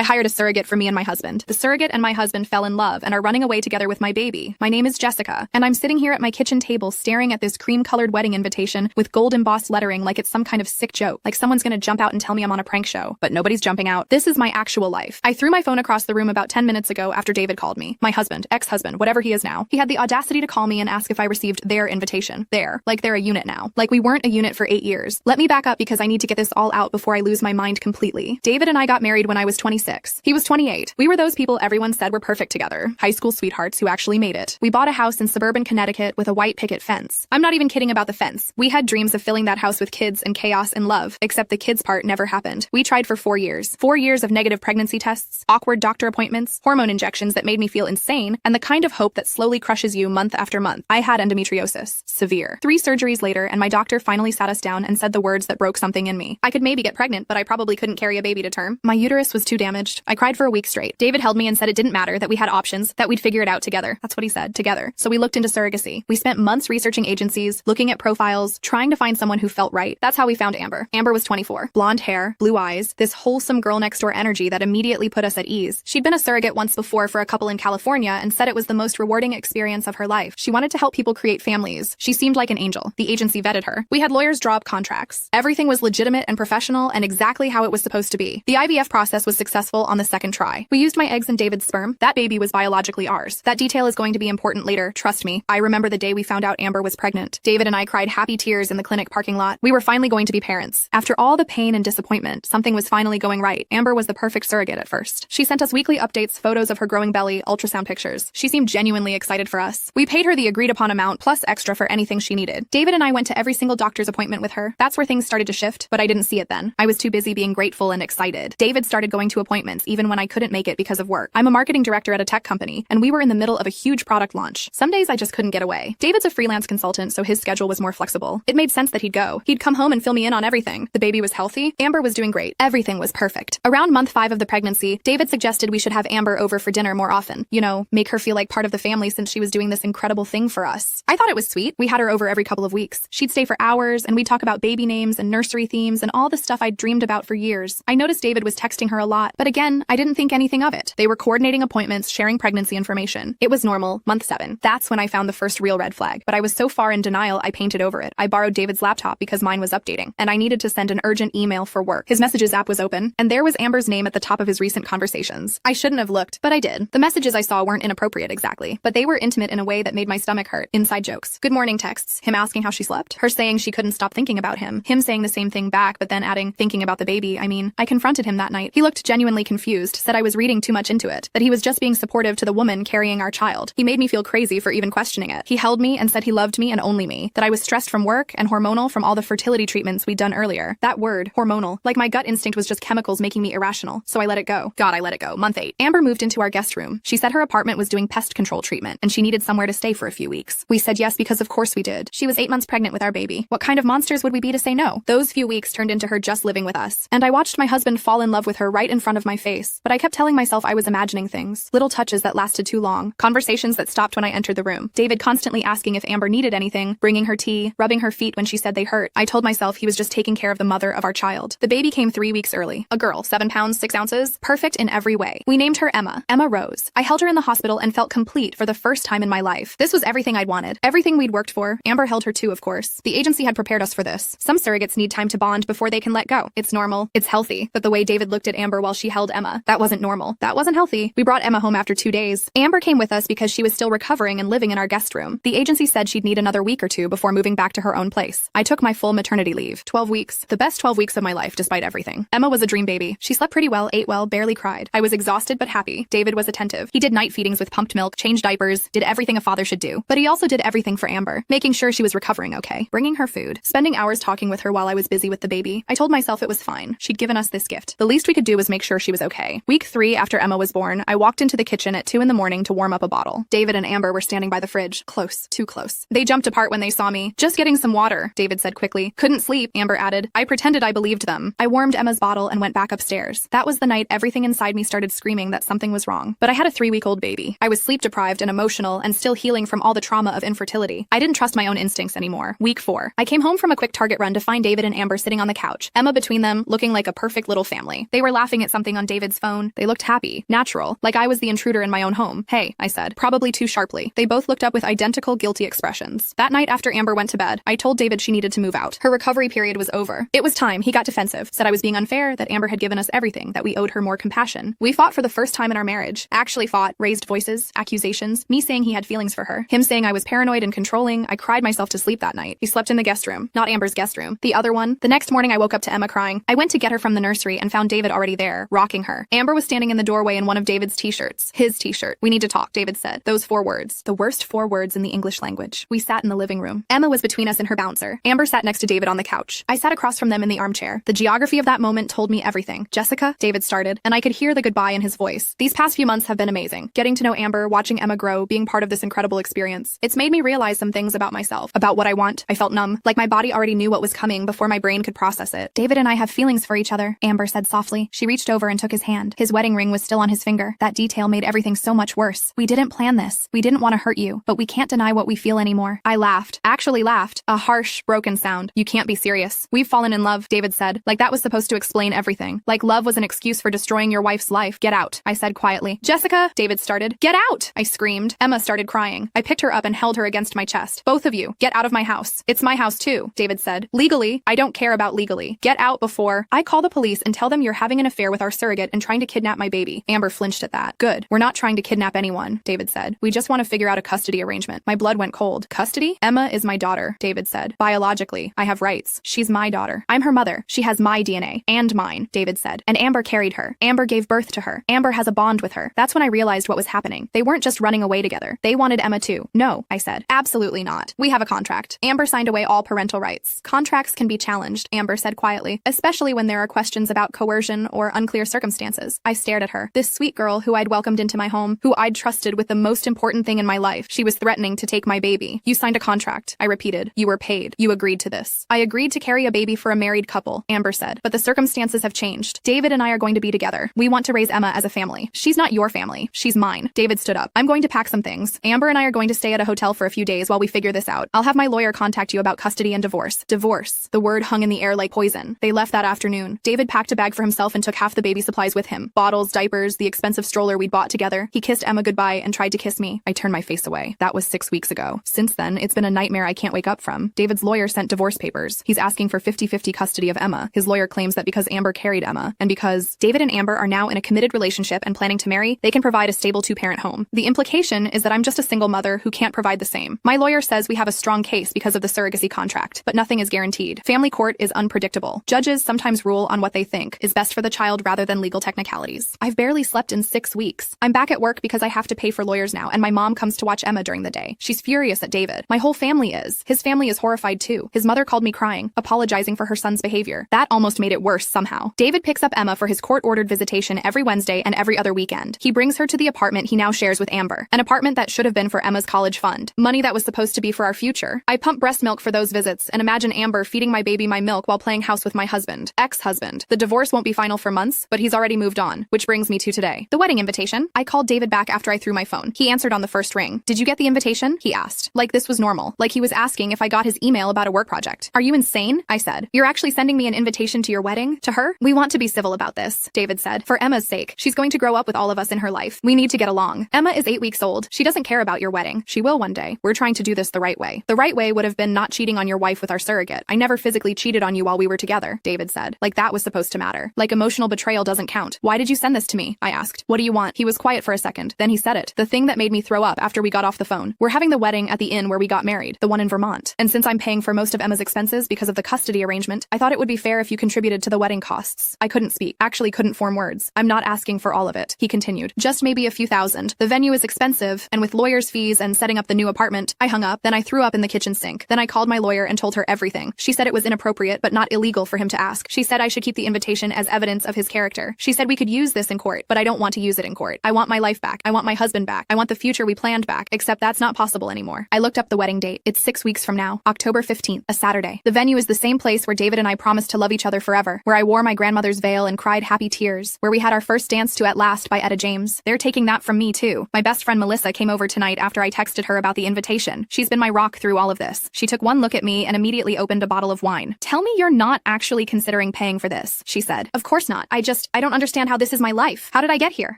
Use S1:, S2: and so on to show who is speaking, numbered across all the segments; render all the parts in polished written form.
S1: I hired a surrogate for me and my husband. The surrogate and my husband fell in love and are running away together with my baby. My name is Jessica, and I'm sitting here at my kitchen table staring at this cream-colored wedding invitation with gold embossed lettering like it's some kind of sick joke, like someone's gonna jump out and tell me I'm on a prank show. But nobody's jumping out. This is my actual life. I threw my phone across the room about 10 minutes ago after David called me. My husband, ex-husband, whatever he is now. He had the audacity to call me and ask if I received their invitation. Like they're a unit now. Like we weren't a unit for 8 years. Let me back up because I need to get this all out before I lose my mind completely. David and I got married when I was 26. He was 28. We were those people everyone said were perfect together. High school sweethearts who actually made it. We bought a house in suburban Connecticut with a white picket fence. I'm not even kidding about the fence. We had dreams of filling that house with kids and chaos and love, except the kids part never happened. We tried for 4 years. 4 years of negative pregnancy tests, awkward doctor appointments, hormone injections that made me feel insane, and the kind of hope that slowly crushes you month after month. I had endometriosis. Severe. 3 surgeries later, and my doctor finally sat us down and said the words that broke something in me. I could maybe get pregnant, but I probably couldn't carry a baby to term. My uterus was too damaged. I cried for a week straight. David held me and said it didn't matter, that we had options, that we'd figure it out together. That's what he said, together. So we looked into surrogacy. We spent months researching agencies, looking at profiles, trying to find someone who felt right. That's how we found Amber. Amber was 24. Blonde hair, blue eyes, this wholesome girl next door energy that immediately put us at ease. She'd been a surrogate once before for a couple in California and said it was the most rewarding experience of her life. She wanted to help people create families. She seemed like an angel. The agency vetted her. We had lawyers draw up contracts. Everything was legitimate and professional and exactly how it was supposed to be. The IVF process was successful on the second try. We used my eggs and David's sperm. That baby was biologically ours. That detail is going to be important later, trust me. I remember the day we found out Amber was pregnant. David and I cried happy tears in the clinic parking lot. We were finally going to be parents. After all the pain and disappointment, something was finally going right. Amber was the perfect surrogate at first. She sent us weekly updates, photos of her growing belly, ultrasound pictures. She seemed genuinely excited for us. We paid her the agreed upon amount plus extra for anything she needed. David and I went to every single doctor's appointment with her. That's where things started to shift, but I didn't see it then. I was too busy being grateful and excited. David started going to appointments even when I couldn't make it because of work. I'm a marketing director at a tech company, and we were in the middle of a huge product launch. Some days I just couldn't get away. David's a freelance consultant, so his schedule was more flexible. It made sense that he'd go. He'd come home and fill me in on everything. The baby was healthy. Amber was doing great. Everything was perfect. Around month 5 of the pregnancy, David suggested we should have Amber over for dinner more often. You know, make her feel like part of the family since she was doing this incredible thing for us. I thought it was sweet. We had her over every couple of weeks. She'd stay for hours, and we'd talk about baby names and nursery themes and all the stuff I'd dreamed about for years. I noticed David was texting her a lot, but again, I didn't think anything of it. They were coordinating appointments, sharing pregnancy information. It was normal. Month 7. That's when I found the first real red flag. But I was so far in denial, I painted over it. I borrowed David's laptop because mine was updating, and I needed to send an urgent email for work. His messages app was open, and there was Amber's name at the top of his recent conversations. I shouldn't have looked, but I did. The messages I saw weren't inappropriate exactly, but they were intimate in a way that made my stomach hurt. Inside jokes. Good morning texts. Him asking how she slept. Her saying she couldn't stop thinking about him. Him saying the same thing back, but then adding, thinking about the baby. I confronted him that night. He looked genuinely confused, said I was reading too much into it, that he was just being supportive to the woman carrying our child. He made me feel crazy for even questioning it. He held me and said he loved me and only me, that I was stressed from work and hormonal from all the fertility treatments we'd done earlier. That word, hormonal, like my gut instinct was just chemicals making me irrational, so I let it go. God, I let it go. Month 8. Amber moved into our guest room. She said her apartment was doing pest control treatment, and she needed somewhere to stay for a few weeks. We said yes because of course we did. She was 8 months pregnant with our baby. What kind of monsters would we be to say no? Those few weeks turned into her just living with us, and I watched my husband fall in love with her right in front of my face, but I kept telling myself I was imagining things. Little touches that lasted too long. Conversations that stopped when I entered the room. David constantly asking if Amber needed anything, bringing her tea, rubbing her feet when she said they hurt. I told myself he was just taking care of the mother of our child. The baby came 3 weeks early. A girl, 7 pounds, 6 ounces, perfect in every way. We named her Emma. Emma Rose. I held her in the hospital and felt complete for the first time in my life. This was everything I'd wanted. Everything we'd worked for. Amber held her too, of course. The agency had prepared us for this. Some surrogates need time to bond before they can let go. It's normal. It's healthy. But the way David looked at Amber while she held Emma, that wasn't normal. That wasn't healthy. We brought Emma home after 2 days. Amber came with us because she was still recovering and living in our guest room. The agency said she'd need another week or 2 before moving back to her own place. I took my full maternity leave. 12 weeks. The best 12 weeks of my life, despite everything. Emma was a dream baby. She slept pretty well, ate well, barely cried. I was exhausted but happy. David was attentive. He did night feedings with pumped milk, changed diapers, did everything a father should do. But he also did everything for Amber, making sure she was recovering okay, bringing her food, spending hours talking with her while I was busy with the baby. I told myself it was fine. She'd given us this gift. The least we could do was make sure she was okay. Week 3 after Emma was born, I walked into the kitchen at 2 in the morning to warm up a bottle. David and Amber were standing by the fridge. Close. Too close. They jumped apart when they saw me. Just getting some water, David said quickly. Couldn't sleep, Amber added. I pretended I believed them. I warmed Emma's bottle and went back upstairs. That was the night everything inside me started screaming that something was wrong. But I had a 3-week-old baby. I was sleep deprived and emotional and still healing from all the trauma of infertility. I didn't trust my own instincts anymore. Week 4. I came home from a quick Target run to find David and Amber sitting on the couch, Emma between them, looking like a perfect little family. They were laughing at something something on David's phone. They looked happy, natural, like I was the intruder in my own home. Hey, I said, probably too sharply. They both looked up with identical guilty expressions. That night after Amber went to bed, I told David she needed to move out. Her recovery period was over. It was time. He got defensive, said I was being unfair, that Amber had given us everything, that we owed her more compassion. We fought for the first time in our marriage. Actually fought, raised voices, accusations, me saying he had feelings for her, him saying I was paranoid and controlling. I cried myself to sleep that night. He slept in the guest room, not Amber's guest room, the other one. The next morning I woke up to Emma crying. I went to get her from the nursery and found David already there, rocking her. Amber was standing in the doorway in one of David's t-shirts. His t-shirt. We need to talk, David said. Those 4 words. The worst 4 words in the English language. We sat in the living room. Emma was between us and her bouncer. Amber sat next to David on the couch. I sat across from them in the armchair. The geography of that moment told me everything. Jessica, David started, and I could hear the goodbye in his voice. These past few months have been amazing. Getting to know Amber, watching Emma grow, being part of this incredible experience. It's made me realize some things about myself, about what I want. I felt numb, like my body already knew what was coming before my brain could process it. David and I have feelings for each other, Amber said softly. She reached over and took his hand. His wedding ring was still on his finger. That detail made everything so much worse. We didn't plan this. We didn't want to hurt you, but we can't deny what we feel anymore. I laughed. Actually laughed. A harsh, broken sound. You can't be serious. We've fallen in love, David said, like that was supposed to explain everything. Like love was an excuse for destroying your wife's life. Get out, I said quietly. Jessica, David started. Get out, I screamed. Emma started crying. I picked her up and held her against my chest. Both of you, get out of my house. It's my house too, David said. Legally, I don't care about legally. Get out before I call the police and tell them you're having an affair with our surrogate and trying to kidnap my baby. Amber flinched at that. Good. We're not trying to kidnap anyone, David said. We just want to figure out a custody arrangement. My blood went cold. Custody? Emma is my daughter, David said. Biologically, I have rights. She's my daughter. I'm her mother. She has my DNA. And mine, David said. And Amber carried her. Amber gave birth to her. Amber has a bond with her. That's when I realized what was happening. They weren't just running away together. They wanted Emma too. No, I said. Absolutely not. We have a contract. Amber signed away all parental rights. Contracts can be challenged, Amber said quietly, especially when there are questions about coercion or unclear circumstances. I stared at her. This sweet girl who I'd welcomed into my home, who I'd trusted with the most important thing in my life. She was threatening to take my baby. You signed a contract, I repeated. You were paid. You agreed to this. I agreed to carry a baby for a married couple, Amber said, but the circumstances have changed. David and I are going to be together. We want to raise Emma as a family. She's not your family. She's mine. David stood up. I'm going to pack some things. Amber and I are going to stay at a hotel for a few days while we figure this out. I'll have my lawyer contact you about custody and divorce. Divorce. The word hung in the air like poison. They left that afternoon. David packed a bag for himself and took half the baby supplies with him. Bottles, diapers, the expensive stroller we'd bought together. He kissed Emma goodbye and tried to kiss me. I turned my face away. That was 6 weeks ago. Since then, it's been a nightmare I can't wake up from. David's lawyer sent divorce papers. He's asking for 50-50 custody of Emma. His lawyer claims that because Amber carried Emma, and because David and Amber are now in a committed relationship and planning to marry, they can provide a stable 2-parent home. The implication is that I'm just a single mother who can't provide the same. My lawyer says we have a strong case because of the surrogacy contract, but nothing is guaranteed. Family court is unpredictable. Judges sometimes rule on what they think is best for the child rather than legal technicalities. I've barely slept in 6 weeks. I'm back at work because I have to pay for lawyers now, and my mom comes to watch Emma during the day. She's furious at David. My whole family is. His family is horrified too. His mother called me crying, apologizing for her son's behavior. That almost made it worse somehow. David picks up Emma for his court-ordered visitation every Wednesday and every other weekend. He brings her to the apartment he now shares with Amber, an apartment that should have been for Emma's college fund, money that was supposed to be for our future. I pump breast milk for those visits and imagine Amber feeding my baby my milk while playing house with my husband, ex-husband. The divorce won't be final for months, but he's already moved on, which brings me to today. The wedding invitation. I called David back after I threw my phone. He answered on the first ring. Did you get the invitation? He asked. Like this was normal. Like he was asking if I got his email about a work project. Are you insane? I said. You're actually sending me an invitation to your wedding? To her? We want to be civil about this, David said. For Emma's sake. She's going to grow up with all of us in her life. We need to get along. Emma is 8 weeks old. She doesn't care about your wedding. She will one day. We're trying to do this the right way. The right way would have been not cheating on your wife with our surrogate. I never physically cheated on you while we were together, David said. Like that was supposed to matter. Like emotional betrayal doesn't count. Why did you send this to me? I asked. What do you want? He was quiet for a second. Then he said it. The thing that made me throw up after we got off the phone. We're having the wedding at the inn where we got married, the one in Vermont. And since I'm paying for most of Emma's expenses because of the custody arrangement, I thought it would be fair if you contributed to the wedding costs. I couldn't speak. Actually couldn't form words. I'm not asking for all of it, he continued. Just maybe a few thousand. The venue is expensive, and with lawyers' fees and setting up the new apartment, I hung up. Then I threw up in the kitchen sink. Then I called my lawyer and told her everything. She said it was inappropriate but not illegal for him to ask. She said I should keep the invitation as evidence of his character. She said we could use this in court, but I don't want to use it in court. I want my life back. I want my husband back. I want the future we planned back, except that's not possible anymore. I looked up the wedding date. It's 6 weeks from now, October 15th, a Saturday. The venue is the same place where David and I promised to love each other forever, where I wore my grandmother's veil and cried happy tears, where we had our first dance to At Last by Etta James. They're taking that from me too. My best friend Melissa came over tonight after I texted her about the invitation. She's been my rock through all of this. She took one look at me and immediately opened a bottle of wine. Tell me you're not actually considering paying for this, she said. Of course not. I just I don't understand how this is my life. How did I get here?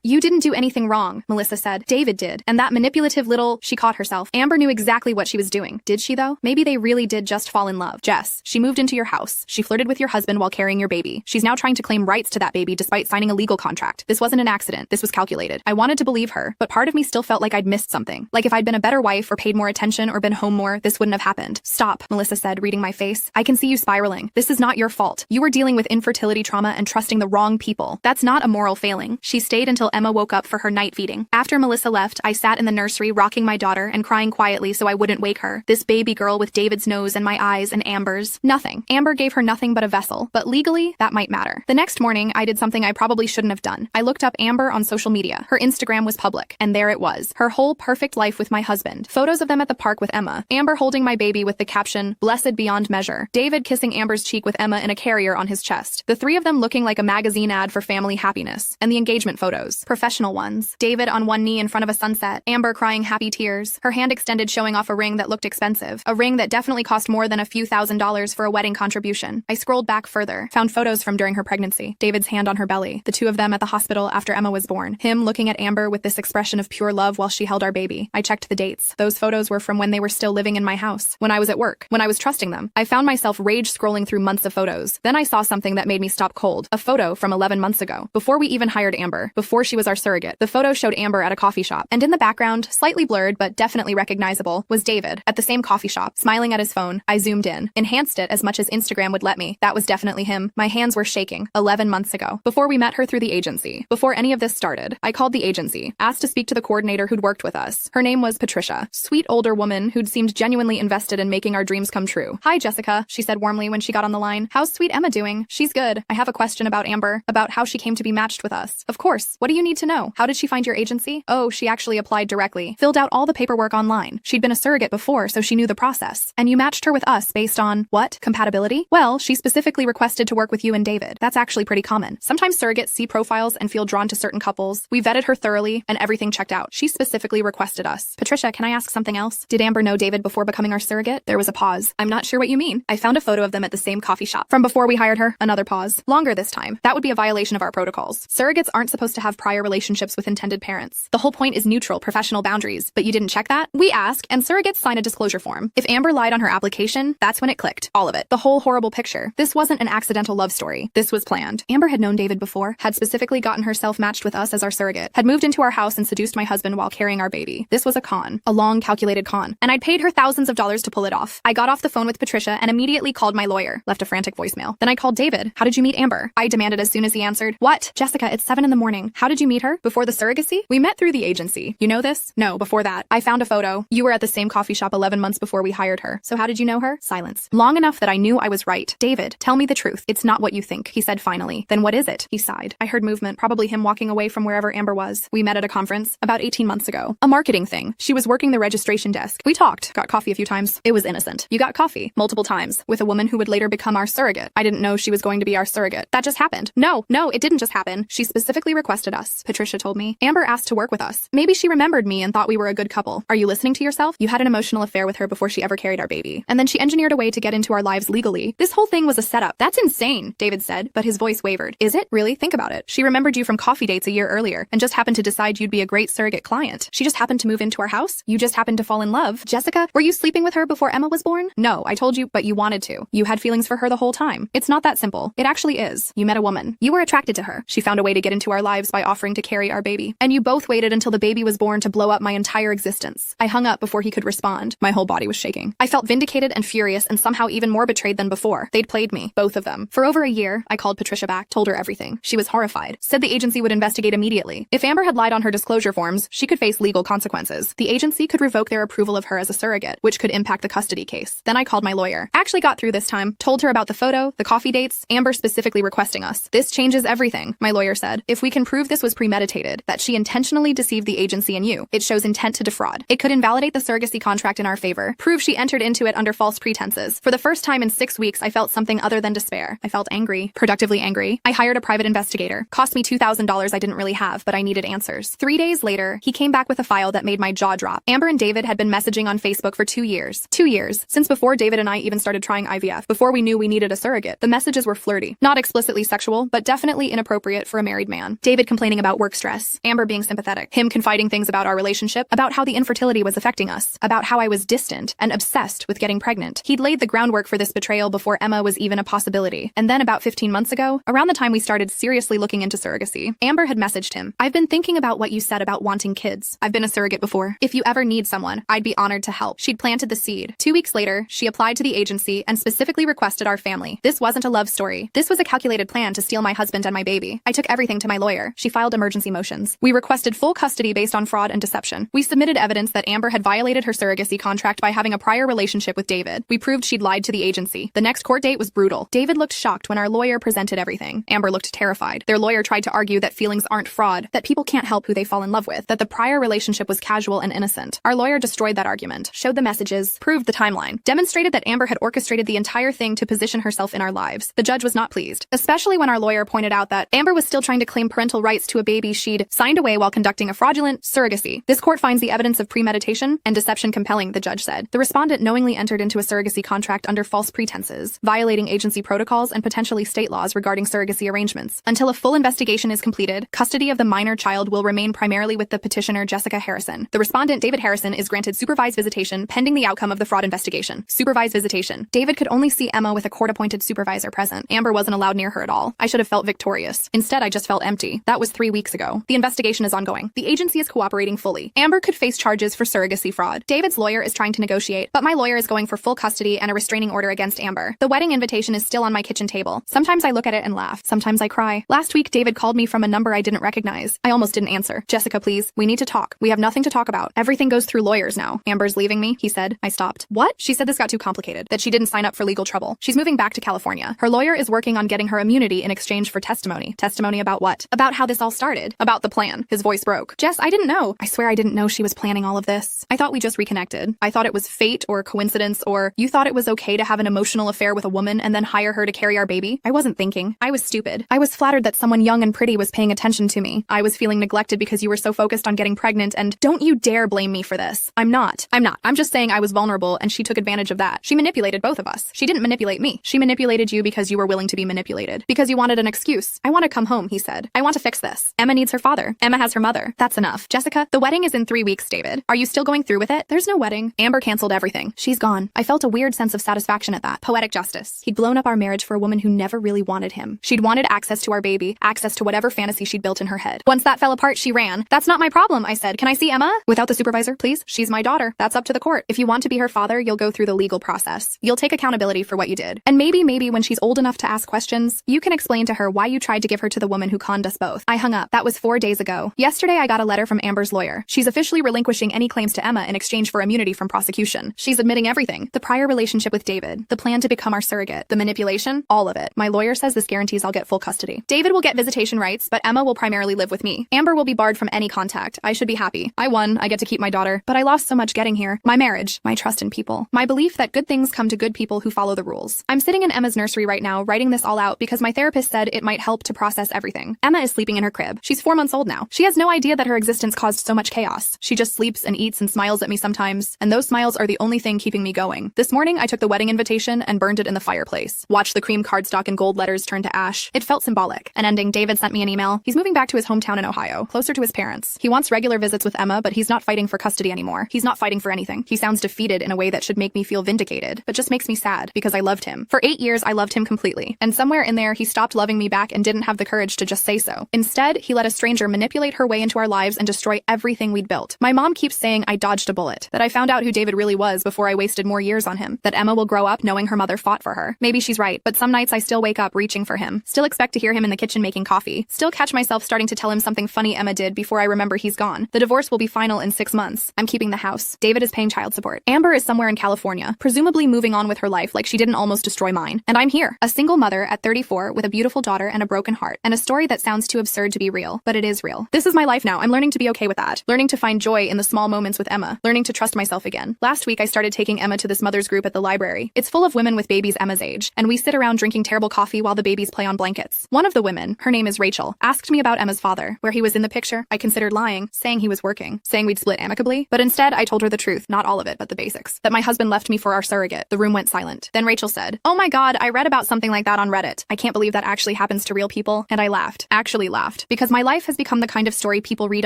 S1: You didn't do anything wrong, Melissa said. David did. And that manipulative little, she caught herself. Amber knew exactly what she was doing. Did she though? Maybe they really did just fall in love. Jess, she moved into your house. She flirted with your husband while carrying your baby. She's now trying to claim rights to that baby despite signing a legal contract. This wasn't an accident. This was calculated. I wanted to believe her, but part of me still felt like I'd missed something. Like if I'd been a better wife or paid more attention or been home more, this wouldn't have happened. Stop, Melissa said, reading my face. I can see you spiraling. This is not your fault. You were dealing with infertility trauma and trusting the wrong people. That's not a moral failing. She stayed until Emma woke up for her night feeding. After Melissa left, I sat in the nursery rocking my daughter and crying quietly so I wouldn't wake her. This baby girl with David's nose and my eyes and Amber's. Nothing. Amber gave her nothing but a vessel, but legally, that might matter. The next morning, I did something I probably shouldn't have done. I looked up Amber on social media. Her Instagram was public, and there it was. Her whole perfect life with my husband. Photos of them at the park with Emma. Amber holding my baby with the caption, "Blessed beyond measure." David kissing Amber's cheek with Emma in a carrier on his chest. The three of them looking like a magazine ad for family happiness. And the engagement photos. Professional ones. David on one knee in front of a sunset. Amber crying happy tears. Her hand extended showing off a ring that looked expensive. A ring that definitely cost more than a few $1,000s for a wedding contribution. I scrolled back further. Found photos from during her pregnancy. David's hand on her belly. The two of them at the hospital after Emma was born. Him looking at Amber with this expression of pure love while she held our baby. I checked the dates. Those photos were from when they were still living in my house. When I was at work. When I was trusting them. I found myself rage scrolling through months of photos. Then I saw something that made me stop cold. A photo from 11 months ago. Before we even hired Amber. Before she was our surrogate. The photo showed Amber at a coffee shop. And in the background, slightly blurred but definitely recognizable, was David at the same coffee shop, smiling at his phone. I zoomed in. Enhanced it as much as Instagram would let me. That was definitely him. My hands were shaking. 11 months ago. Before we met her through the agency. Before any of this started. I called the agency. Asked to speak to the coordinator who'd worked with us. Her name was Patricia. Sweet older woman who'd seemed genuinely invested in making our dreams come true. "Hi, Jessica," she said warmly when she got on the line. "How's sweet Emma doing?" "She's good. I have a question about Amber. About how she came to be matched with us." "Of course. What do you need to know? How did she find your agency?" "Oh, she actually applied directly. Filled out all the paperwork online. She'd been a surrogate before, so she knew the process. And you matched her with us based on, what? Compatibility? Well, she specifically requested to work with you and David. That's actually pretty common. Sometimes surrogates see profiles and feel drawn to certain couples. We vetted her thoroughly, and everything checked out. She specifically requested us." "Patricia, can I ask something else? Did Amber know David before becoming our surrogate?" There was a pause. "I'm not sure what you mean." "I found a photo of them at the same coffee shop. From before we hired her." Another pause. "Longer this time. That would be a violation of our protocols. Surrogates aren't supposed to have prior relationships with intended parents. The whole point is neutral, professional boundaries. But you didn't check that?" "We asked, and surrogates sign a disclosure form. If Amber lied on her application, that's when it clicked. All of it. The whole horrible picture. This wasn't an accidental love story. This was planned." Amber had known David before, had specifically gotten herself matched with us as our surrogate, had moved into our house and seduced my husband while carrying our baby. This was a con. A long, calculated con. And I'd paid her thousands of dollars to pull it off. I got off the phone with Patricia and immediately called my lawyer. Left a frantic voicemail. Then I called David. "How did you meet Amber?" I demanded as soon as he answered. "What? Jessica, it's 7 in the morning. How did you meet her? Before the surrogacy?" "We met through the agency. You know this?" "No, before that. I found a photo. You were at the same coffee shop 11 months before we hired her. So how did you know her?" Silence. Long enough that I knew I was right. "David, tell me the truth. It's not what you think," he said finally. "Then what is it?" He sighed. I heard movement, probably him walking away from wherever Amber was. "We met at a conference about 18 months ago. A marketing thing. She was working the registration desk. We talked. Got coffee a few times. It was innocent. You got coffee. Multiple times. With a woman who would later become our surrogate. I didn't know she was going to be our surrogate. That just happened." No, it didn't just happen. She specifically requested us," Patricia told me. "Amber asked to work with us. Maybe she remembered me and thought we were a good couple. Are you listening to yourself? You had an emotional affair with her before she ever carried our baby. And then she engineered a way to get into our lives legally. This whole thing was a setup." "That's insane," David said, but his voice wavered. "Is it? Really? Think about it. She remembered you from coffee dates a year earlier and just happened to decide you'd be a great surrogate client. She just happened to move into our house. You just happened to fall in love. Jessica, were you sleeping with her before Emma was born?" "No, I told you, but you wanted to. You had feelings for her the whole time. It's not that simple. It actually is. You met a woman. You were attracted to her. She found a way to get into our lives by offering to carry our baby. And you both waited until the baby was born to blow up my entire existence." I hung up before he could respond. My whole body was shaking. I felt vindicated and furious and somehow even more betrayed than before. They'd played me, both of them. For over a year, I called Patricia back, told her everything. She was horrified. Said the agency would investigate immediately. If Amber had lied on her disclosure forms, she could face legal consequences. The agency could revoke their approval of her as a surrogate, which could impact the custody case. Then I called my lawyer. Actually got through this time. Told her about the photo, the coffee dates, Amber specifically requesting us. "This changes everything," my lawyer said. "If we can prove this was premeditated, that she intentionally deceived the agency and you, it shows intent to defraud. It could invalidate the surrogacy contract in our favor, prove she entered into it under false pretenses. For the first time in 6 weeks, I felt something other than despair. I felt angry, productively angry. I hired a private investigator. Cost me $2,000 I didn't really have, but I needed answers. 3 days later, he came back with a file that made my jaw drop. Amber and David had been messaging on Facebook for 2 years. 2 years. Since before David and I even started trying IVF, before we knew we needed a surrogate. The messages were flirty. Not explicitly sexual, but but definitely inappropriate for a married man. David complaining about work stress, Amber being sympathetic, him confiding things about our relationship, about how the infertility was affecting us, about how I was distant and obsessed with getting pregnant. He'd laid the groundwork for this betrayal before Emma was even a possibility. And then about 15 months ago, around the time we started seriously looking into surrogacy, Amber had messaged him, "I've been thinking about what you said about wanting kids. I've been a surrogate before. If you ever need someone, I'd be honored to help." She'd planted the seed. 2 weeks later, she applied to the agency and specifically requested our family. This wasn't a love story. This was a calculated plan to steal my husband and my baby. I took everything to my lawyer. She filed emergency motions. We requested full custody based on fraud and deception. We submitted evidence that Amber had violated her surrogacy contract by having a prior relationship with David. We proved she'd lied to the agency. The next court date was brutal. David looked shocked when our lawyer presented everything. Amber looked terrified. Their lawyer tried to argue that feelings aren't fraud, that people can't help who they fall in love with, that the prior relationship was casual and innocent. Our lawyer destroyed that argument, showed the messages, proved the timeline, demonstrated that Amber had orchestrated the entire thing to position herself in our lives. The judge was not pleased, especially when our lawyer pointed out that Amber was still trying to claim parental rights to a baby she'd signed away while conducting a fraudulent surrogacy. This court finds the evidence of premeditation and deception compelling, the judge said. The respondent knowingly entered into a surrogacy contract under false pretenses, violating agency protocols and potentially state laws regarding surrogacy arrangements. Until a full investigation is completed, custody of the minor child will remain primarily with the petitioner Jessica Harrison. The respondent, David Harrison, is granted supervised visitation pending the outcome of the fraud investigation. Supervised visitation. David could only see Emma with a court-appointed supervisor present. Amber wasn't allowed near her at all. I should have felt victorious. Instead, I just felt empty. That was 3 weeks ago. The investigation is ongoing. The agency is cooperating fully. Amber could face charges for surrogacy fraud. David's lawyer is trying to negotiate, but my lawyer is going for full custody and a restraining order against Amber. The wedding invitation is still on my kitchen table. Sometimes I look at it and laugh. Sometimes I cry. Last week, David called me from a number I didn't recognize. I almost didn't answer. "Jessica, please. We need to talk. We have nothing to talk about. Everything goes through lawyers now." "Amber's leaving me," he said. I stopped. "What?" She said this got too complicated, that she didn't sign up for legal trouble. She's moving back to California. Her lawyer is working on getting her immunity in exchange for testimony. Testimony about what? About how this all started. About the plan. His voice broke. "Jess, I didn't know. I swear I didn't know she was planning all of this. I thought we just reconnected. I thought it was fate or coincidence, or you thought it was okay to have an emotional affair with a woman and then hire her to carry our baby. I wasn't thinking. I was stupid. I was flattered that someone young and pretty was paying attention to me. I was feeling neglected because you were so focused on getting pregnant, and don't you dare blame me for this. I'm not. I'm just saying I was vulnerable and she took advantage of that. She manipulated both of us. She didn't manipulate me. She manipulated you because you were willing to be manipulated. Because you wanted an excuse. I want to come home," he said. "I want to fix this. Emma needs her father. Emma has her mother. That's enough. Jessica, the wedding is in 3 weeks, David. Are you still going through with it?" "There's no wedding." Amber canceled everything. She's gone. I felt a weird sense of satisfaction at that. Poetic justice. He'd blown up our marriage for a woman who never really wanted him. She'd wanted access to our baby, access to whatever fantasy she'd built in her head. Once that fell apart, she ran. "That's not my problem," I said. "Can I see Emma?" "Without the supervisor, please? She's my daughter. That's up to the court. If you want to be her father, you'll go through the legal process. You'll take accountability for what you did. And maybe when she's old enough to ask questions, you can explain to her why you tried to give her to the woman who conned us both." I hung up. That was 4 days ago. Yesterday, I got a letter from Amber's lawyer. She's officially relinquishing any claims to Emma in exchange for immunity from prosecution. She's admitting everything. The prior relationship with David, the plan to become our surrogate, the manipulation, all of it. My lawyer says this guarantees I'll get full custody. David will get visitation rights, but Emma will primarily live with me. Amber will be barred from any contact. I should be happy. I won. I get to keep my daughter. But I lost so much getting here. My marriage, my trust in people, my belief that good things come to good people who follow the rules. I'm sitting in Emma's nursery right now, writing this all out because my therapist said it might help to process everything. Emma is sleeping in her crib. She's 4 months old now. She has no idea that her existence caused so much chaos. She just sleeps and eats and smiles at me sometimes, and those smiles are the only thing keeping me going. This morning, I took the wedding invitation and burned it in the fireplace. Watched the cream cardstock in gold letters turn to ash. It felt symbolic. An ending. David sent me an email. He's moving back to his hometown in Ohio, closer to his parents. He wants regular visits with Emma, but he's not fighting for custody anymore. He's not fighting for anything. He sounds defeated in a way that should make me feel vindicated, but just makes me sad because I loved him. For 8 years, I loved him completely. And somewhere in there, he stopped loving me back and didn't have the courage to just say so. Instead, he let a stranger manipulate her way into our lives and destroy everything we'd built. My mom keeps saying I dodged a bullet, that I found out who David really was before I wasted more years on him, that Emma will grow up knowing her mother fought for her. Maybe she's right, but some nights I still wake up reaching for him, still expect to hear him in the kitchen making coffee, still catch myself starting to tell him something funny Emma did before I remember he's gone. The divorce will be final in 6 months. I'm keeping the house. David is paying child support. Amber is somewhere in California, presumably moving on with her life like she didn't almost destroy mine. And I'm here, a single mother at 34 with a beautiful daughter and a broken heart, and a story that sounds too absurd to be real, but it is real. This is my life now. I'm learning to be okay with that. Learning to find joy in the small moments with Emma. Learning to trust myself again. Last week, I started taking Emma to this mother's group at the library. It's full of women with babies Emma's age, and we sit around drinking terrible coffee while the babies play on blankets. One of the women, her name is Rachel, asked me about Emma's father, where he was in the picture. I considered lying, saying he was working, saying we'd split amicably, but instead I told her the truth, not all of it, but the basics. That my husband left me for our surrogate. The room went silent. Then Rachel said, "Oh my God, I read about something like that on Reddit. I can't believe that actually actually happens to real people, and I laughed. Actually laughed. Because my life has become the kind of story people read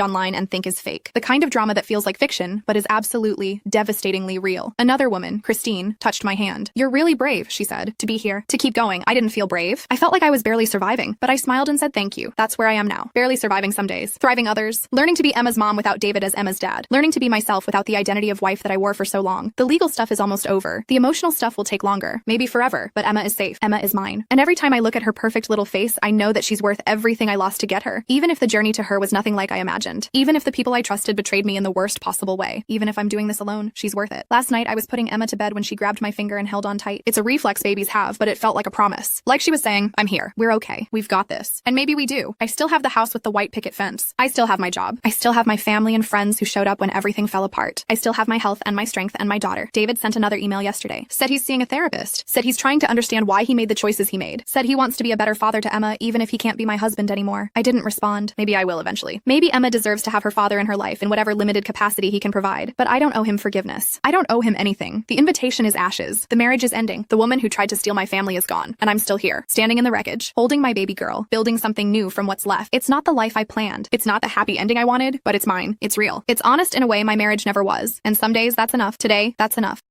S1: online and think is fake. The kind of drama that feels like fiction, but is absolutely, devastatingly real. Another woman, Christine, touched my hand. "You're really brave," she said. "To be here. To keep going. I didn't feel brave. I felt like I was barely surviving, but I smiled and said thank you. That's where I am now. Barely surviving some days. Thriving others. Learning to be Emma's mom without David as Emma's dad. Learning to be myself without the identity of wife that I wore for so long. The legal stuff is almost over. The emotional stuff will take longer. Maybe forever, but Emma is safe. Emma is mine. And every time I look at her perfect little face, I know that she's worth everything I lost to get her. Even if the journey to her was nothing like I imagined. Even if the people I trusted betrayed me in the worst possible way. Even if I'm doing this alone, she's worth it." Last night, I was putting Emma to bed when she grabbed my finger and held on tight. It's a reflex babies have, but it felt like a promise. Like she was saying, "I'm here. We're okay. We've got this." And maybe we do. I still have the house with the white picket fence. I still have my job. I still have my family and friends who showed up when everything fell apart. I still have my health and my strength and my daughter. David sent another email yesterday. Said he's seeing a therapist. Said he's trying to understand why he made the choices he made. Said he wants to be a better father to Emma even if he can't be my husband anymore. I didn't respond. Maybe I will eventually. Maybe Emma deserves to have her father in her life in whatever limited capacity he can provide. But I don't owe him forgiveness. I don't owe him anything. The invitation is ashes. The marriage is ending. The woman who tried to steal my family is gone. And I'm still here, standing in the wreckage, holding my baby girl, building something new from what's left. It's not the life I planned. It's not the happy ending I wanted, but it's mine. It's real. It's honest in a way my marriage never was. And some days that's enough. Today, that's enough.